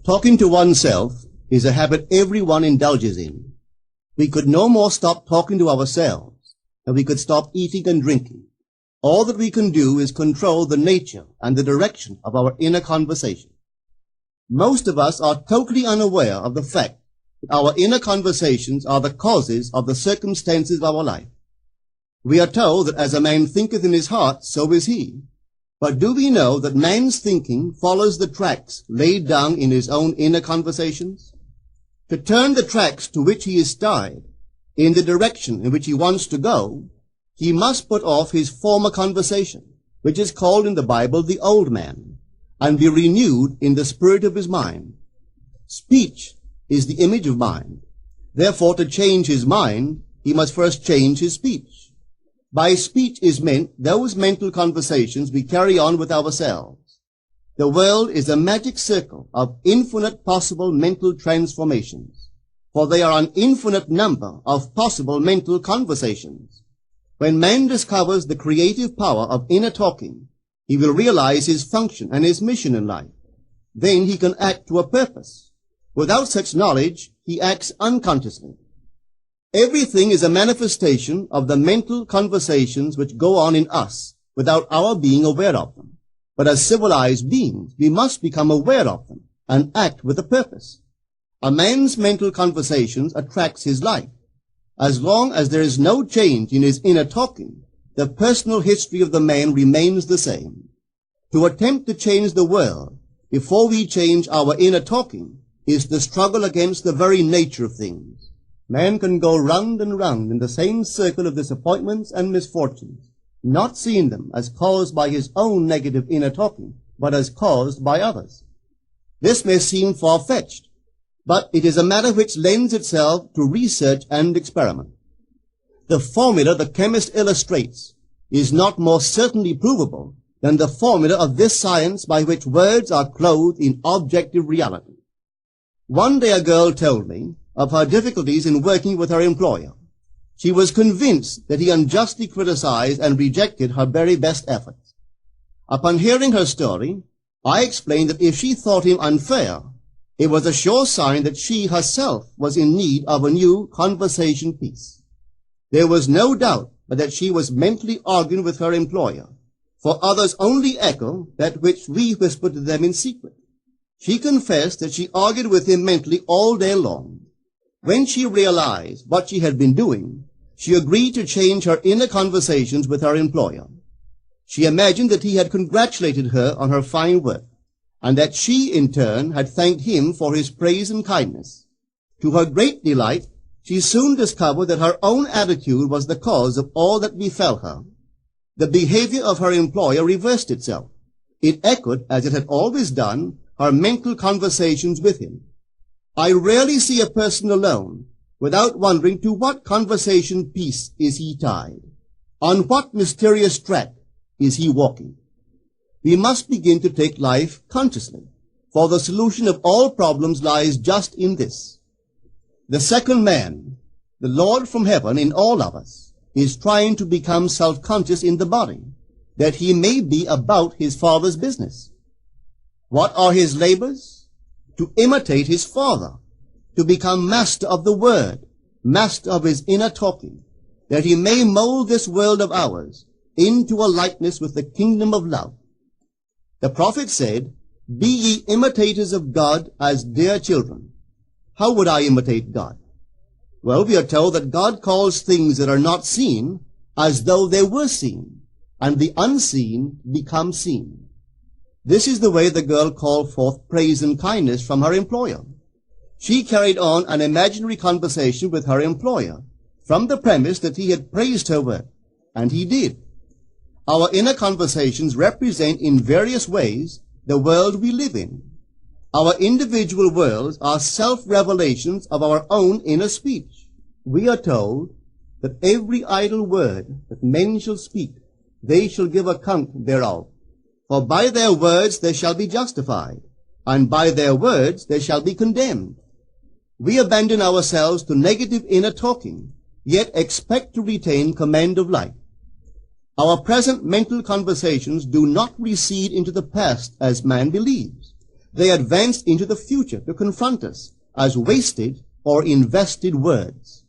Talking to oneself is a habit everyone indulges in. We could no more stop talking to ourselves than we could stop eating and drinking. All that we can do is control the nature and the direction of our inner conversation. Most of us are totally unaware of the fact that our inner conversations are the causes of the circumstances of our life. We are told that as a man thinketh in his heart, so is he. But do we know that man's thinking follows the tracks laid down in his own inner conversations? To turn the tracks to which he is tied in the direction in which he wants to go, he must put off his former conversation, which is called in the Bible the old man, and be renewed in the spirit of his mind. Speech is the image of mind. Therefore, to change his mind, he must first change his speech. By speech is meant those mental conversations we carry on with ourselves. The world is a magic circle of infinite possible mental transformations, for there are an infinite number of possible mental conversations. When man discovers the creative power of inner talking, he will realize his function and his mission in life. Then he can act to a purpose. Without such knowledge, he acts unconsciously. Everything is a manifestation of the mental conversations which go on in us without our being aware of them. But as civilized beings, we must become aware of them and act with a purpose. A man's mental conversations attracts his life. As long as there is no change in his inner talking, the personal history of the man remains the same. To attempt to change the world before we change our inner talking is the struggle against the very nature of things. Man can go round and round in the same circle of disappointments and misfortunes, not seeing them as caused by his own negative inner talking, but as caused by others. This may seem far-fetched, but it is a matter which lends itself to research and experiment. The formula the chemist illustrates is not more certainly provable than the formula of this science by which words are clothed in objective reality. One day a girl told me of her difficulties in working with her employer. She was convinced that he unjustly criticized and rejected her very best efforts. Upon hearing her story, I explained that if she thought him unfair, it was a sure sign that she herself was in need of a new conversation piece. There was no doubt but that she was mentally arguing with her employer, for others only echo that which we whisper to them in secret. She confessed that she argued with him mentally all day long. When she realized what she had been doing, she agreed to change her inner conversations with her employer. She imagined that he had congratulated her on her fine work, and that she, in turn, had thanked him for his praise and kindness. To her great delight, she soon discovered that her own attitude was the cause of all that befell her. The behavior of her employer reversed itself. It echoed, as it had always done, her mental conversations with him. I rarely see a person alone without wondering to what conversation piece is he tied. On what mysterious track is he walking? We must begin to take life consciously, for the solution of all problems lies just in this. The second man, the Lord from heaven in all of us, is trying to become self-conscious in the body, that he may be about his Father's business. What are his labors? To imitate his Father, to become master of the Word, master of his inner talking, that he may mold this world of ours into a likeness with the kingdom of love. The prophet said, "Be ye imitators of God as dear children." How would I imitate God? Well, we are told that God calls things that are not seen as though they were seen, and the unseen become seen. This is the way the girl called forth praise and kindness from her employer. She carried on an imaginary conversation with her employer from the premise that he had praised her work, and he did. Our inner conversations represent in various ways the world we live in. Our individual worlds are self-revelations of our own inner speech. We are told that every idle word that men shall speak, they shall give account thereof. For by their words they shall be justified, and by their words they shall be condemned. We abandon ourselves to negative inner talking, yet expect to retain command of life. Our present mental conversations do not recede into the past as man believes, They advanced into the future to confront us as wasted or invested words.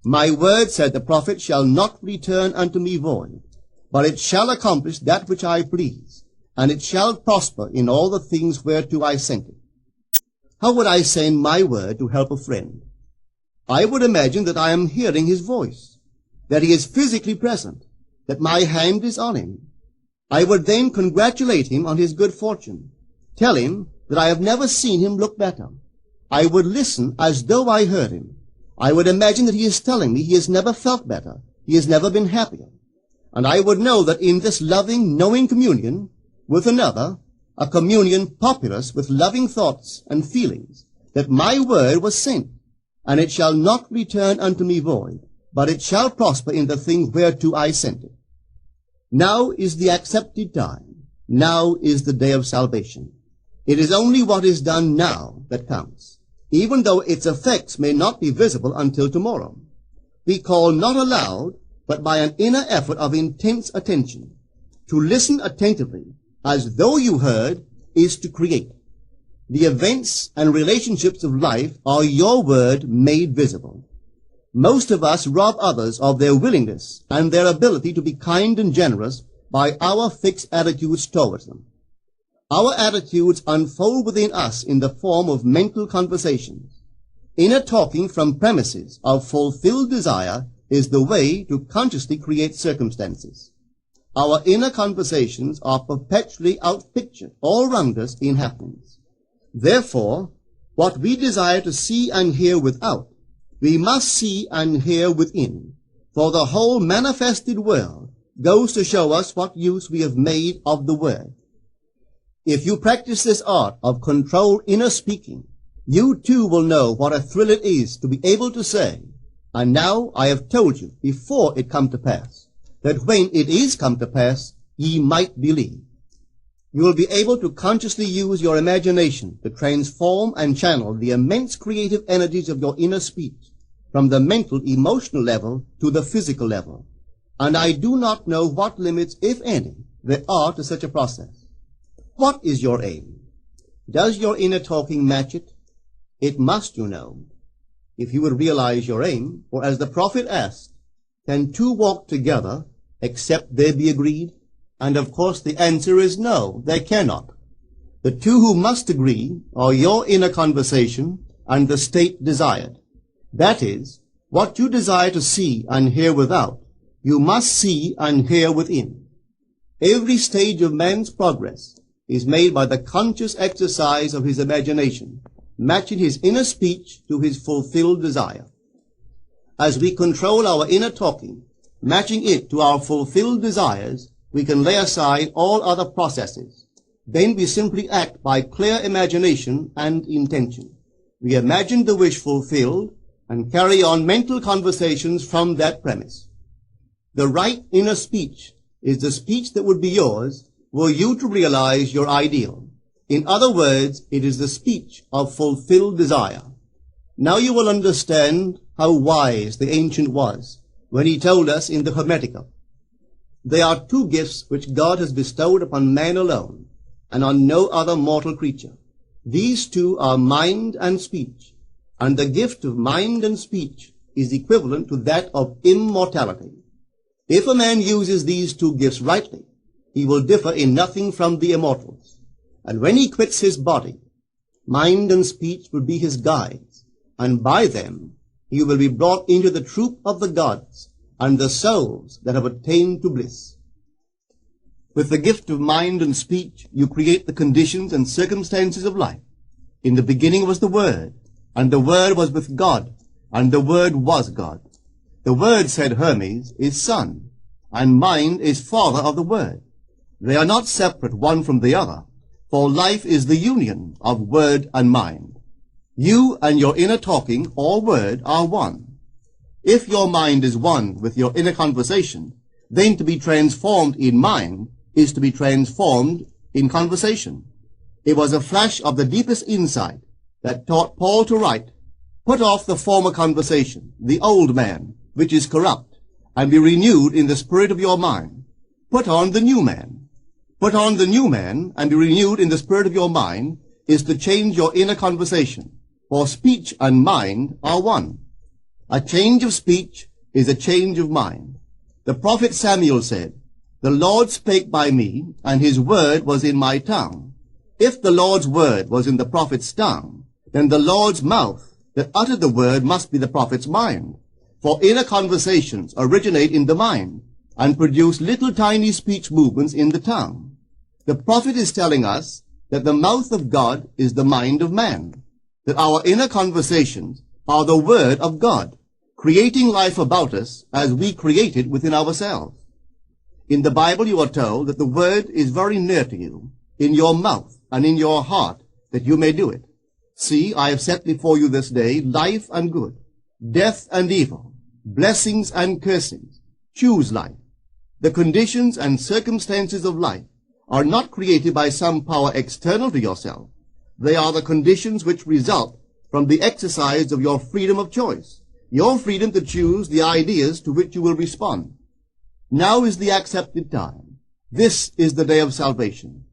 My word, said the prophet, shall not return unto me void, but it shall accomplish that which I please, and it shall prosper in all the things whereto I sent it. How would I send my word to help a friend? I would imagine that I am hearing his voice, that he is physically present, that my hand is on him. I would then congratulate him on his good fortune, tell him that I have never seen him look better. I would listen as though I heard him. I would imagine that he is telling me he has never felt better, he has never been happier. And I would know that in this loving, knowing communion with another, a communion populous with loving thoughts and feelings, that my word was sent, and it shall not return unto me void, but it shall prosper in the thing whereto I sent it. Now is the accepted time. Now is the day of salvation. It is only what is done now that counts, even though its effects may not be visible until tomorrow. We call not aloud, but by an inner effort of intense attention. To listen attentively, as though you heard, is to create. The events and relationships of life are your word made visible. Most of us rob others of their willingness and their ability to be kind and generous by our fixed attitudes towards them. Our attitudes unfold within us in the form of mental conversations. Inner talking from premises of fulfilled desire is the way to consciously create circumstances. Our inner conversations are perpetually outpictured all round us in happenings. Therefore, what we desire to see and hear without, we must see and hear within, for the whole manifested world goes to show us what use we have made of the word. If you practice this art of controlled inner speaking, you too will know what a thrill it is to be able to say, and now I have told you before it come to pass, that when it is come to pass, ye might believe. You will be able to consciously use your imagination to transform and channel the immense creative energies of your inner speech from the mental, emotional level to the physical level. And I do not know what limits, if any, there are to such a process. What is your aim? Does your inner talking match it? It must, you know. If you would realize your aim, for as the prophet asked, can two walk together except they be agreed? And of course the answer is no, they cannot. The two who must agree are your inner conversation and the state desired. That is, what you desire to see and hear without, you must see and hear within. Every stage of man's progress is made by the conscious exercise of his imagination, matching his inner speech to his fulfilled desire. As we control our inner talking, matching it to our fulfilled desires, we can lay aside all other processes. Then we simply act by clear imagination and intention. We imagine the wish fulfilled and carry on mental conversations from that premise. The right inner speech is the speech that would be yours were you to realize your ideal. In other words, it is the speech of fulfilled desire. Now you will understand how wise the ancient was when he told us in the Hermetica, there are two gifts which God has bestowed upon man alone, and on no other mortal creature. These two are mind and speech, and the gift of mind and speech is equivalent to that of immortality. If a man uses these two gifts rightly, he will differ in nothing from the immortals. And when he quits his body, mind and speech will be his guides, and by them he will be brought into the troop of the gods and the souls that have attained to bliss. With the gift of mind and speech, you create the conditions and circumstances of life. In the beginning was the Word, and the Word was with God, and the Word was God. The Word, said Hermes, is Son, and mind is Father of the Word. They are not separate one from the other, for life is the union of word and mind. You and your inner talking or word are one. If your mind is one with your inner conversation, then to be transformed in mind is to be transformed in conversation. It was a flash of the deepest insight that taught Paul to write, put off the former conversation, the old man, which is corrupt, and be renewed in the spirit of your mind. Put on the new man. Put on the new man and be renewed in the spirit of your mind, is to change your inner conversation, for speech and mind are one. A change of speech is a change of mind. The prophet Samuel said, "The Lord spake by me, and his word was in my tongue." If the Lord's word was in the prophet's tongue, then the Lord's mouth that uttered the word must be the prophet's mind. For inner conversations originate in the mind and produce little tiny speech movements in the tongue. The prophet is telling us that the mouth of God is the mind of man, that our inner conversations are the word of God, creating life about us as we create it within ourselves. In the Bible you are told that the word is very near to you, in your mouth and in your heart, that you may do it. See, I have set before you this day life and good, death and evil, blessings and cursings. Choose life. The conditions and circumstances of life are not created by some power external to yourself. They are the conditions which result from the exercise of your freedom of choice, your freedom to choose the ideas to which you will respond. Now is the accepted time. This is the day of salvation.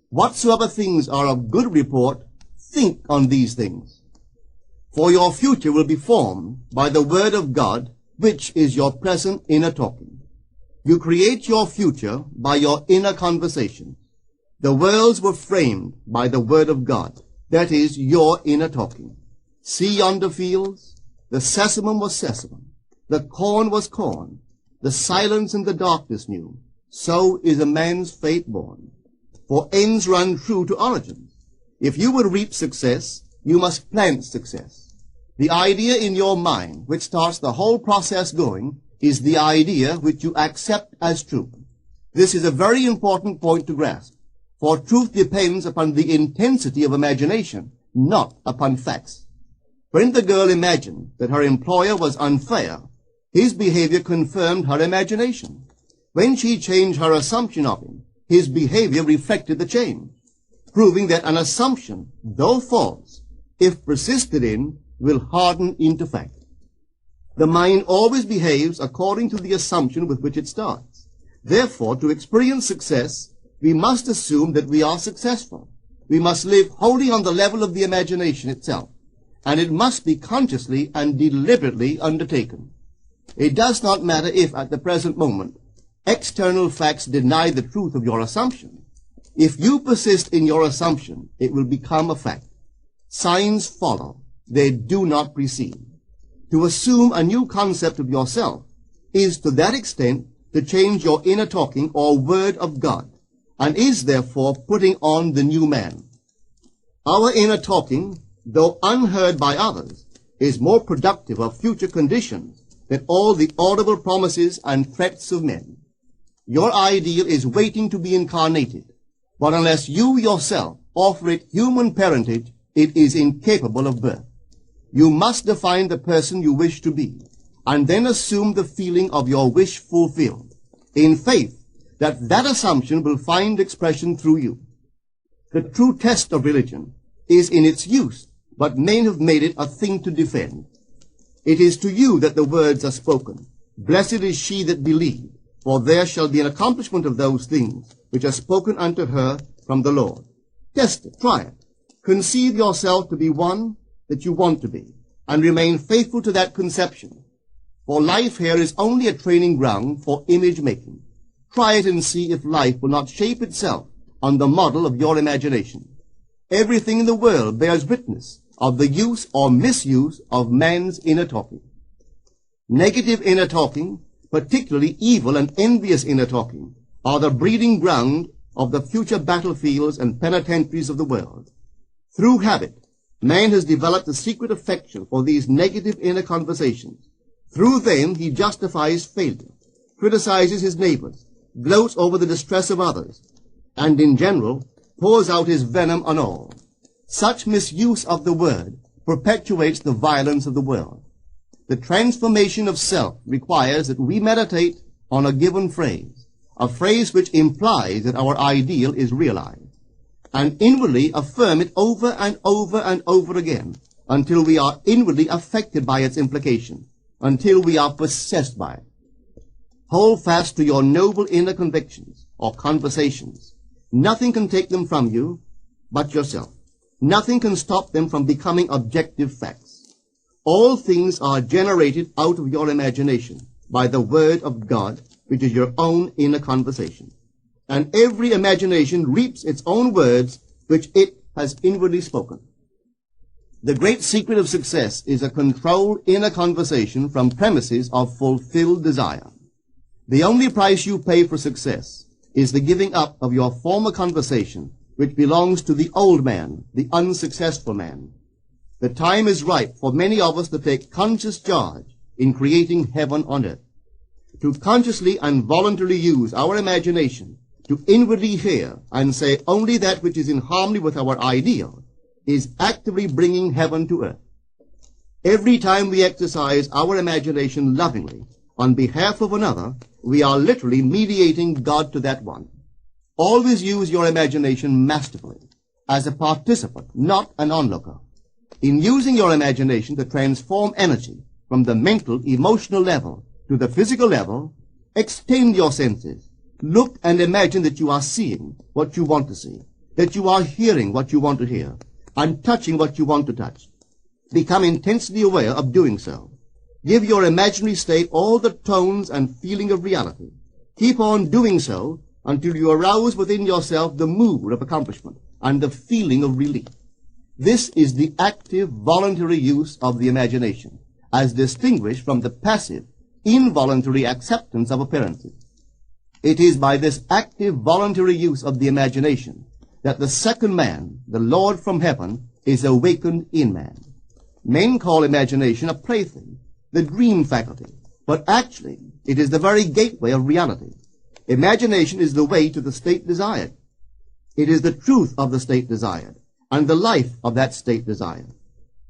Whatsoever things are of good report, think on these things. For your future will be formed by the word of God, which is your present inner talking. You create your future by your inner conversation. The worlds were framed by the word of God, that is, your inner talking. See yonder fields? The sesamum was sesamum, the corn was corn, the silence and the darkness knew. So is a man's fate born. For ends run true to origins. If you would reap success, you must plant success. The idea in your mind, which starts the whole process going, is the idea which you accept as true. This is a very important point to grasp, for truth depends upon the intensity of imagination, not upon facts. When the girl imagined that her employer was unfair, his behavior confirmed her imagination. When she changed her assumption of him, his behavior reflected the change, proving that an assumption, though false, if persisted in, will harden into fact. The mind always behaves according to the assumption with which it starts. Therefore, to experience success, we must assume that we are successful. We must live wholly on the level of the imagination itself, and it must be consciously and deliberately undertaken. It does not matter if, at the present moment, external facts deny the truth of your assumption. If you persist in your assumption, it will become a fact. Signs follow. They do not precede. To assume a new concept of yourself is to that extent to change your inner talking or word of God, and is therefore putting on the new man. Our inner talking, though unheard by others, is more productive of future conditions than all the audible promises and threats of men. Your ideal is waiting to be incarnated, but unless you yourself offer it human parentage, it is incapable of birth. You must define the person you wish to be, and then assume the feeling of your wish fulfilled, in faith that that assumption will find expression through you. The true test of religion is in its use, but men have made it a thing to defend. It is to you that the words are spoken. Blessed is she that believed, for there shall be an accomplishment of those things which are spoken unto her from the Lord. Test it, try it. Conceive yourself to be one that you want to be, and remain faithful to that conception. For life here is only a training ground for image making. Try it and see if life will not shape itself on the model of your imagination. Everything in the world bears witness of the use or misuse of man's inner talking. Negative inner talking, particularly evil and envious inner talking, are the breeding ground of the future battlefields and penitentiaries of the world. Through habit, man has developed a secret affection for these negative inner conversations. Through them he justifies failure, criticizes his neighbors, gloats over the distress of others, and in general pours out his venom on all. Such misuse of the word perpetuates the violence of the world. The transformation of self requires that we meditate on a given phrase, a phrase which implies that our ideal is realized, and inwardly affirm it over and over and over again until we are inwardly affected by its implication, until we are possessed by it. Hold fast to your noble inner convictions or conversations. Nothing can take them from you but yourself. Nothing can stop them from becoming objective facts. All things are generated out of your imagination by the Word of God, which is your own inner conversation. And every imagination reaps its own words, which it has inwardly spoken. The great secret of success is a controlled inner conversation from premises of fulfilled desire. The only price you pay for success is the giving up of your former conversation, which belongs to the old man, the unsuccessful man. The time is ripe for many of us to take conscious charge in creating heaven on earth. To consciously and voluntarily use our imagination to inwardly hear and say only that which is in harmony with our ideal is actively bringing heaven to earth. Every time we exercise our imagination lovingly on behalf of another, we are literally mediating God to that one. Always use your imagination masterfully, as a participant, not an onlooker. In using your imagination to transform energy from the mental, emotional level to the physical level, extend your senses. Look and imagine that you are seeing what you want to see, that you are hearing what you want to hear, and touching what you want to touch. Become intensely aware of doing so. Give your imaginary state all the tones and feeling of reality. Keep on doing so until you arouse within yourself the mood of accomplishment and the feeling of relief. This is the active, voluntary use of the imagination, as distinguished from the passive, involuntary acceptance of appearances. It is by this active, voluntary use of the imagination that the second man, the Lord from heaven, is awakened in man. Men call imagination a plaything, the dream faculty, but actually it is the very gateway of reality. Imagination is the way to the state desired. It is the truth of the state desired, and the life of that state desired.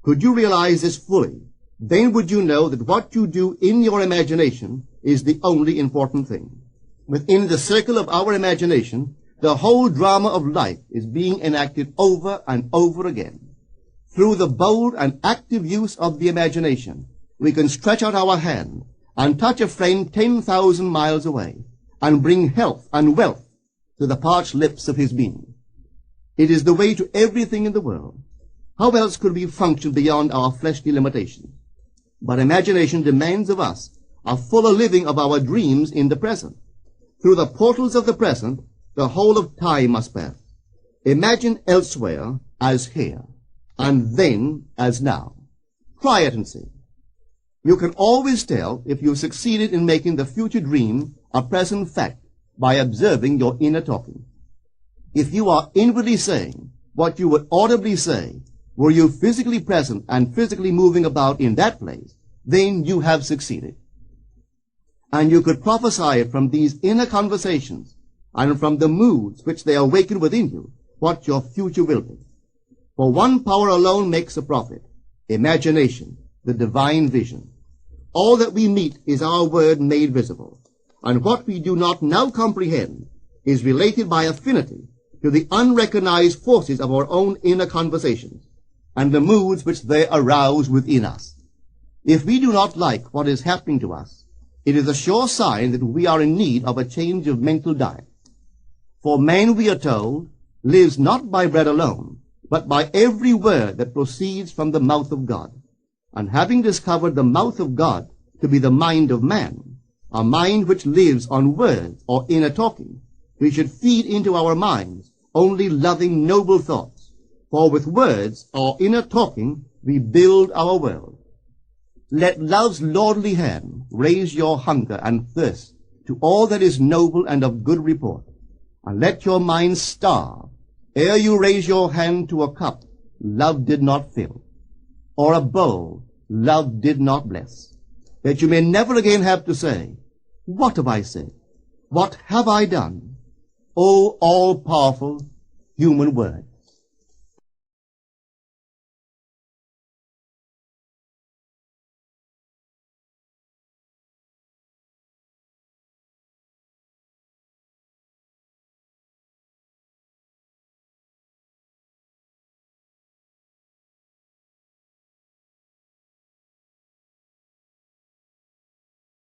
Could you realize this fully, then would you know that what you do in your imagination is the only important thing. Within the circle of our imagination, the whole drama of life is being enacted over and over again. Through the bold and active use of the imagination, we can stretch out our hand and touch a friend 10,000 miles away and bring health and wealth to the parched lips of his being. It is the way to everything in the world. How else could we function beyond our fleshly limitations? But imagination demands of us a fuller living of our dreams in the present. Through the portals of the present, the whole of time must pass. Imagine elsewhere as here, and then as now. Try it and see. You can always tell if you succeeded in making the future dream a present fact by observing your inner talking. If you are inwardly saying what you would audibly say, were you physically present and physically moving about in that place, then you have succeeded. And you could prophesy it from these inner conversations and from the moods which they awaken within you, what your future will be. For one power alone makes a prophet, imagination, the divine vision. All that we meet is our word made visible, and what we do not now comprehend is related by affinity to the unrecognized forces of our own inner conversations and the moods which they arouse within us. If we do not like what is happening to us, it is a sure sign that we are in need of a change of mental diet. For man, we are told, lives not by bread alone, but by every word that proceeds from the mouth of God. And having discovered the mouth of God to be the mind of man, a mind which lives on words or inner talking, we should feed into our minds only loving, noble thoughts. For with words or inner talking, we build our world. Let love's lordly hand raise your hunger and thirst to all that is noble and of good report, and let your mind starve ere you raise your hand to a cup love did not fill, or a bowl love did not bless, that you may never again have to say, what have I said? What have I done? O all-powerful human word.